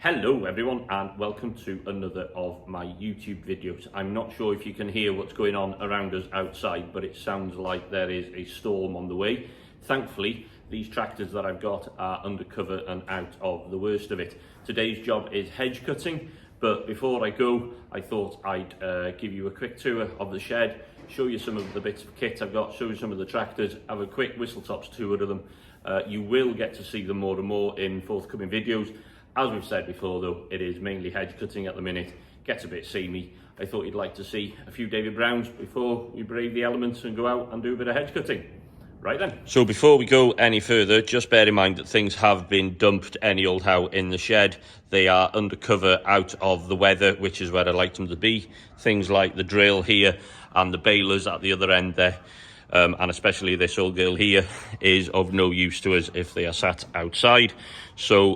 Hello everyone and welcome to another of my YouTube videos. I'm not sure if you can hear what's going on around us outside, but it sounds like there is a storm on the way. Thankfully, these tractors that I've got are under cover and out of the worst of it. Today's job is hedge cutting, but before I go, I thought I'd give you a quick tour of the shed, show you some of the bits of kit I've got, show you some of the tractors, have a quick whistle-tops tour of them. You will get to see them more and more in forthcoming videos. As we've said before though, it is mainly hedge cutting at the minute. Gets a bit samey. I thought you'd like to see a few David Browns before we brave the elements and go out and do a bit of hedge cutting. Right then. So before we go any further, just bear in mind that things have been dumped any old how in the shed. They are under cover out of the weather, which is where I like them to be. Things like the drill here and the balers at the other end there. And especially this old girl here is of no use to us if they are sat outside. So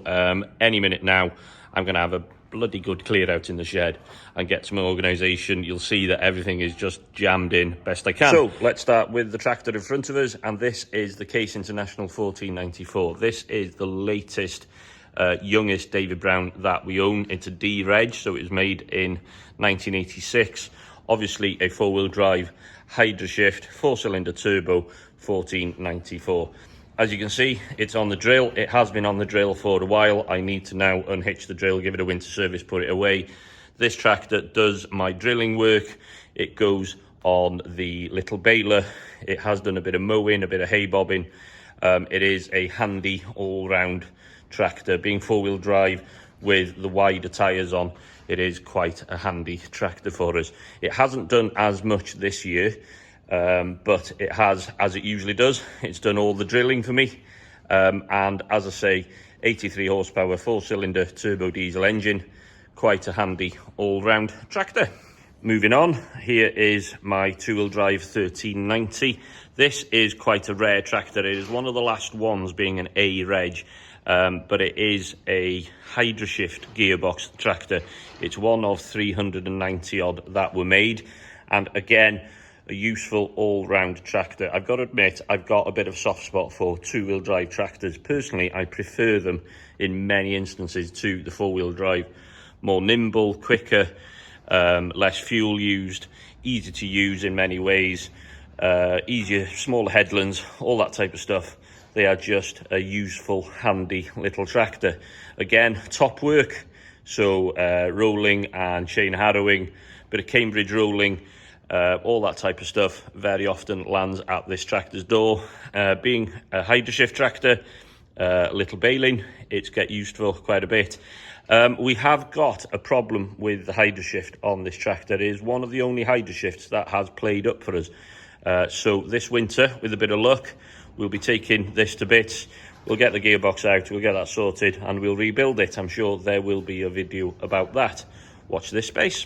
any minute now I'm going to have a bloody good clear out in the shed and get some organisation. You'll see that everything is just jammed in best I can. So let's start with the tractor in front of us, and this is the Case International 1494. This is the latest youngest David Brown that we own. It's a D reg, so it was made in 1986. Obviously a four-wheel drive Hydra shift 4-cylinder turbo 1494. As you can see, it's on the drill. It has been on the drill for a while. I need to now unhitch the drill, give it a winter service, put it away. This tractor does my drilling work. It goes on the little baler. It has done a bit of mowing, a bit of hay bobbing. It is a handy all-round tractor. Being four-wheel drive with the wider tyres on, it is quite a handy tractor for us. It hasn't done as much this year, but it has, as it usually does. It's done all the drilling for me. And as I say, 83 horsepower, 4-cylinder turbo diesel engine. Quite a handy all-round tractor. Moving on, here is my two-wheel drive 1390. This is quite a rare tractor. It is one of the last ones being an A reg. But it is a Hydra shift gearbox tractor. It's one of 390 odd that were made, and again a useful all-round tractor. I've got to admit, I've got a bit of soft spot for two-wheel drive tractors. Personally, I prefer them in many instances to the four-wheel drive. More nimble, quicker, less fuel used, easy to use in many ways, easier, smaller headlands, all that type of stuff. They are just a useful, handy little tractor. Again, top work, so rolling and chain harrowing, bit of Cambridge rolling, all that type of stuff very often lands at this tractor's door. Being a Hydra shift tractor, little baling, it's get used for quite a bit. We have got a problem with the Hydra shift on this tractor. It is one of the only Hydra shifts that has played up for us. So this winter, with a bit of luck, we'll be taking this to bits. We'll get the gearbox out, we'll get that sorted, and we'll rebuild it. I'm sure there will be a video about that. Watch this space.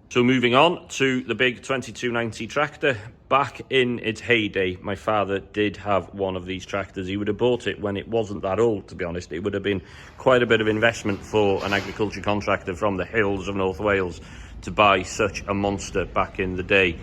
So moving on to the big 2290 tractor. Back in its heyday, my father did have one of these tractors. He would have bought it when it wasn't that old, to be honest. It would have been quite a bit of investment for an agriculture contractor from the hills of North Wales to buy such a monster back in the day.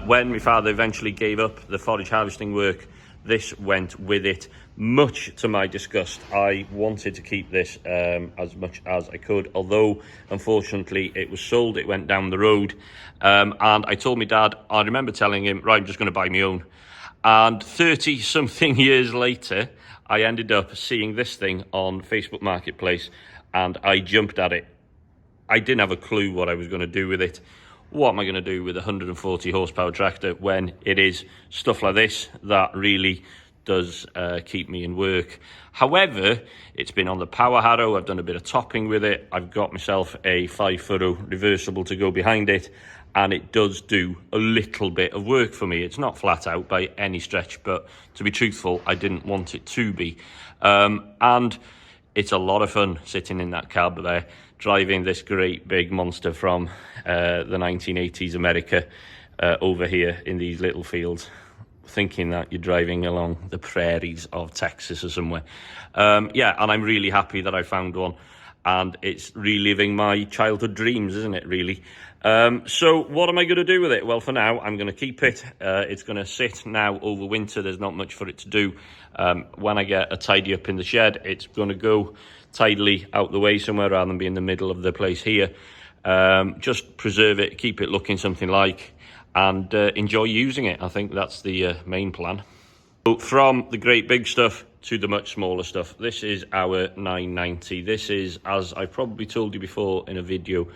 When my father eventually gave up the forage harvesting work, this went with it, much to my disgust. I wanted to keep this as much as I could, although unfortunately it was sold, it went down the road. And I told my dad, I remember telling him, right, I'm just going to buy my own. And 30 something years later, I ended up seeing this thing on Facebook Marketplace and I jumped at it. I didn't have a clue what I was going to do with it. What am I going to do with a 140 horsepower tractor when it is stuff like this that really does keep me in work? However, it's been on the power harrow. I've done a bit of topping with it. I've got myself a 5-furrow reversible to go behind it, and it does do a little bit of work for me. It's not flat out by any stretch, but to be truthful, I didn't want it to be. And it's a lot of fun sitting in that cab there, driving this great big monster from the 1980s America over here in these little fields, thinking that you're driving along the prairies of Texas or somewhere. Yeah, and I'm really happy that I found one, and it's reliving my childhood dreams, isn't it, really? So what am I going to do with it? Well, for now, I'm going to keep it. It's going to sit now over winter. There's not much for it to do. When I get a tidy up in the shed, it's going to go tidily out the way somewhere rather than be in the middle of the place here. Just preserve it, keep it looking something like, and enjoy using it. I think that's the main plan. So from the great big stuff to the much smaller stuff, this is our 990. This is, as I probably told you before in a video,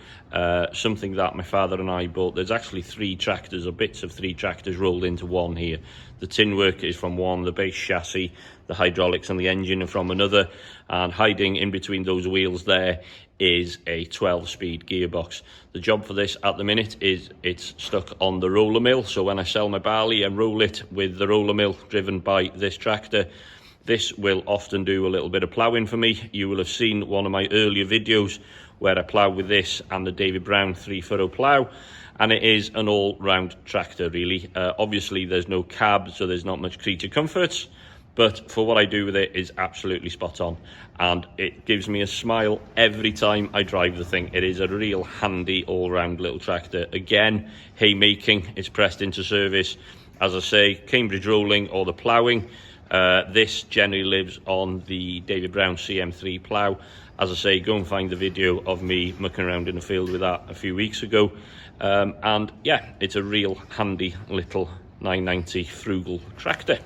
something that my father and I bought. There's actually 3 tractors, or bits of 3 tractors rolled into one here. The tin work is from one, the base chassis, the hydraulics and the engine are from another, and hiding in between those wheels there is a 12-speed gearbox. The job for this at the minute is it's stuck on the roller mill, so when I sell my barley and roll it with the roller mill driven by this tractor, this will often do a little bit of ploughing for me. You will have seen one of my earlier videos where I plough with this and the David Brown 3-furrow plough, and it is an all-round tractor really. Obviously there's no cab, so there's not much creature comforts, but for what I do with it is absolutely spot on, and it gives me a smile every time I drive the thing. It is a real handy all-round little tractor. Again, haymaking, it's pressed into service. As I say, Cambridge rolling or the ploughing. This generally lives on the David Brown CM3 plough. As I say, go and find the video of me mucking around in the field with that a few weeks ago. And yeah, it's a real handy little 990 frugal tractor.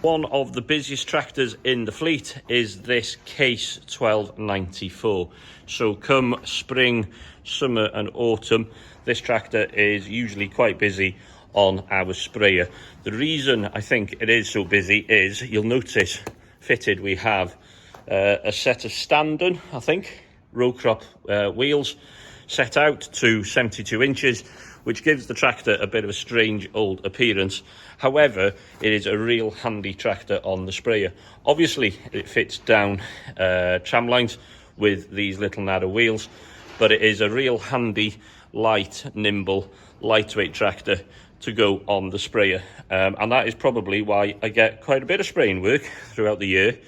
One of the busiest tractors in the fleet is this Case 1294. So come spring, summer and autumn, this tractor is usually quite busy on our sprayer. The reason I think it is so busy is, you'll notice fitted we have a set of Standen, I think, row crop wheels set out to 72 inches, which gives the tractor a bit of a strange old appearance. However, it is a real handy tractor on the sprayer. Obviously, it fits down tram lines with these little narrow wheels, but it is a real handy, light, nimble, lightweight tractor to go on the sprayer. And that is probably why I get quite a bit of spraying work throughout the year,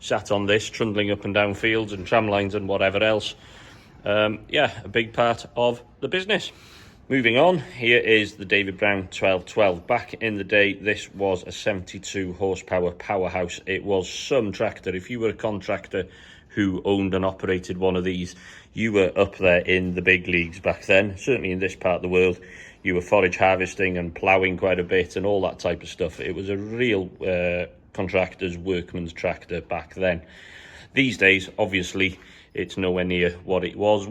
sat on this, trundling up and down fields and tram lines and whatever else. Yeah, a big part of the business. Moving on, here is the David Brown 1212. Back in the day, this was a 72 horsepower powerhouse. It was some tractor. If you were a contractor who owned and operated one of these, you were up there in the big leagues back then. Certainly in this part of the world, you were forage harvesting and ploughing quite a bit and all that type of stuff. It was a real contractor's workman's tractor back then. These days, obviously, it's nowhere near what it was,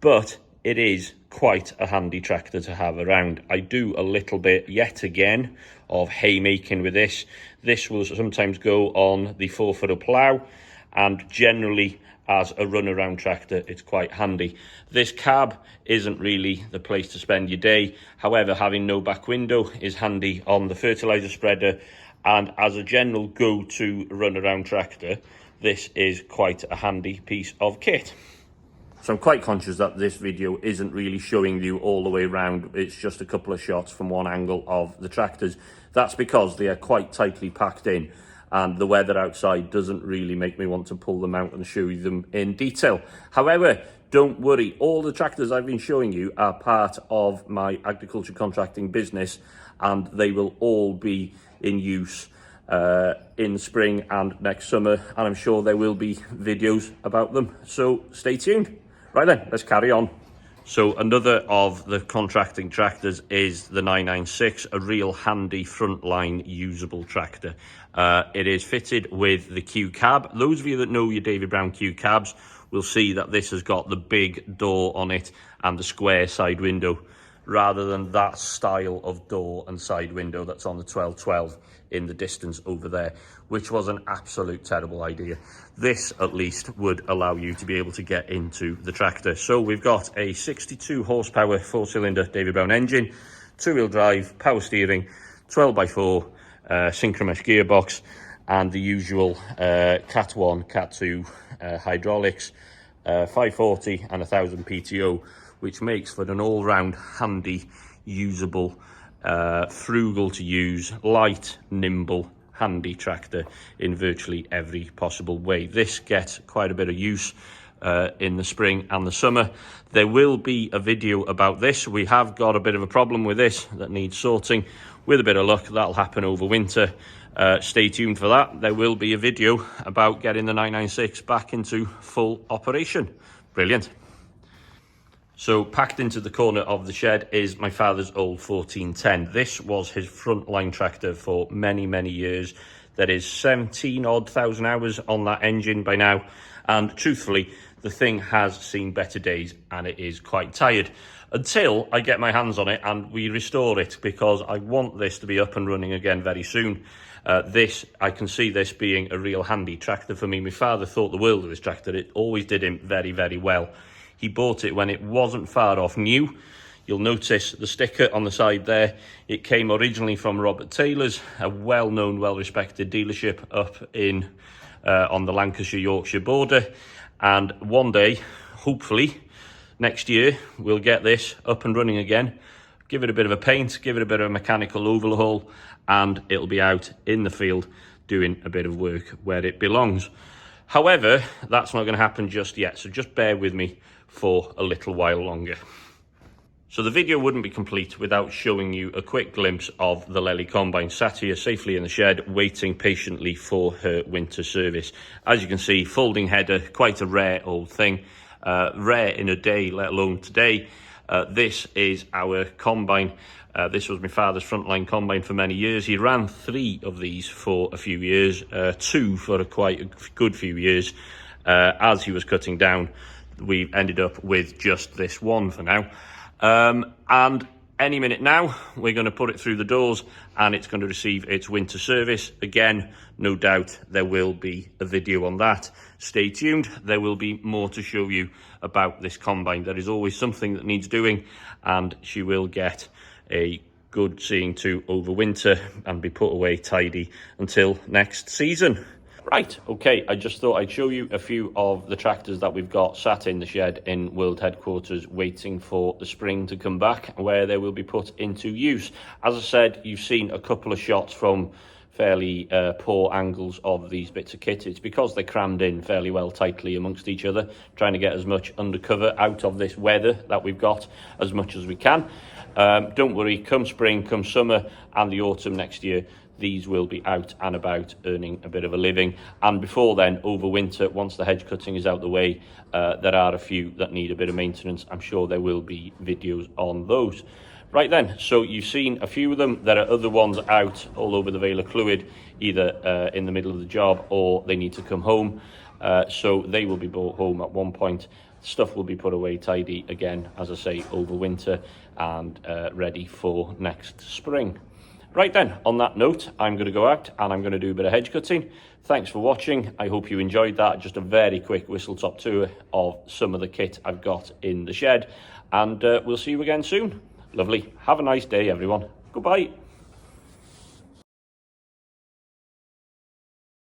but it is quite a handy tractor to have around. I do a little bit, yet again, of haymaking with this. This will sometimes go on the 4-furrow plough, and generally, as a run-around tractor, it's quite handy. This cab isn't really the place to spend your day. However, having no back window is handy on the fertiliser spreader, and as a general go-to run-around tractor, this is quite a handy piece of kit. So I'm quite conscious that this video isn't really showing you all the way around. It's just a couple of shots from one angle of the tractors. That's because they are quite tightly packed in, and the weather outside doesn't really make me want to pull them out and show you them in detail. However, don't worry, all the tractors I've been showing you are part of my agriculture contracting business, and they will all be in use in spring and next summer, and I'm sure there will be videos about them, so stay tuned. Right then, let's carry on. So another of the contracting tractors is the 996, a real handy frontline usable tractor. It is fitted with the Q cab. Those of you that know your David Brown Q cabs will see that this has got the big door on it and the square side window, rather than that style of door and side window that's on the 1212 in the distance over there, which was an absolute terrible idea. This at least would allow you to be able to get into the tractor. So we've got a 62 horsepower 4-cylinder David Brown engine, 2-wheel drive, power steering, 12x4 synchromesh gearbox, and the usual Cat 1, Cat 2 hydraulics, 540 and 1000 PTO, which makes for an all-round handy, usable, frugal to use, light, nimble, handy tractor in virtually every possible way. This gets quite a bit of use in the spring and the summer. There will be a video about this. We have got a bit of a problem with this that needs sorting. With a bit of luck, that'll happen over winter, Stay tuned for that. There will be a video about getting the 996 back into full operation. Brilliant. So packed into the corner of the shed is my father's old 1410. This was his frontline tractor for many, many years. There is 17,000 odd hours on that engine by now. And truthfully, the thing has seen better days and it is quite tired. Until I get my hands on it and we restore it, because I want this to be up and running again very soon. I can see this being a real handy tractor for me. My father thought the world of this tractor. It always did him very, very well. He bought it when it wasn't far off new. You'll notice the sticker on the side there. It came originally from Robert Taylor's, a well-known, well-respected dealership up in on the Lancashire-Yorkshire border. And one day, hopefully, next year, we'll get this up and running again. Give it a bit of a paint, give it a bit of a mechanical overhaul, and it'll be out in the field doing a bit of work where it belongs. However, that's not going to happen just yet, so just bear with me for a little while longer. So the video wouldn't be complete without showing you a quick glimpse of the Lely combine sat here safely in the shed, waiting patiently for her winter service. As you can see, folding header, quite a rare old thing, rare in a day, let alone today. This is our combine. This was my father's frontline combine for many years. He ran 3 of these for a few years, 2 for quite a good few years. As he was cutting down, we've ended up with just this one for now. And any minute now, we're going to put it through the doors and it's going to receive its winter service. Again, no doubt there will be a video on that. Stay tuned. There will be more to show you about this combine. There is always something that needs doing, and she will get a good seeing to over winter and be put away tidy until next season. Right, okay, I just thought I'd show you a few of the tractors that we've got sat in the shed in World Headquarters waiting for the spring to come back, where they will be put into use. As I said, you've seen a couple of shots from fairly poor angles of these bits of kit. It's because they're crammed in fairly well tightly amongst each other, trying to get as much undercover out of this weather that we've got as much as we can. Don't worry, come spring, come summer and the autumn next year, these will be out and about earning a bit of a living. And before then, over winter, once the hedge cutting is out the way, there are a few that need a bit of maintenance. I'm sure there will be videos on those. Right then, so you've seen a few of them. There are other ones out all over the Vale of Clwyd, either in the middle of the job or they need to come home. So they will be brought home at one point. Stuff will be put away tidy again, as I say, over winter and ready for next spring. Right then, on that note, I'm going to go out and I'm going to do a bit of hedge cutting. Thanks for watching. I hope you enjoyed that. Just a very quick whistle-top tour of some of the kit I've got in the shed. And we'll see you again soon. Lovely. Have a nice day, everyone. Goodbye.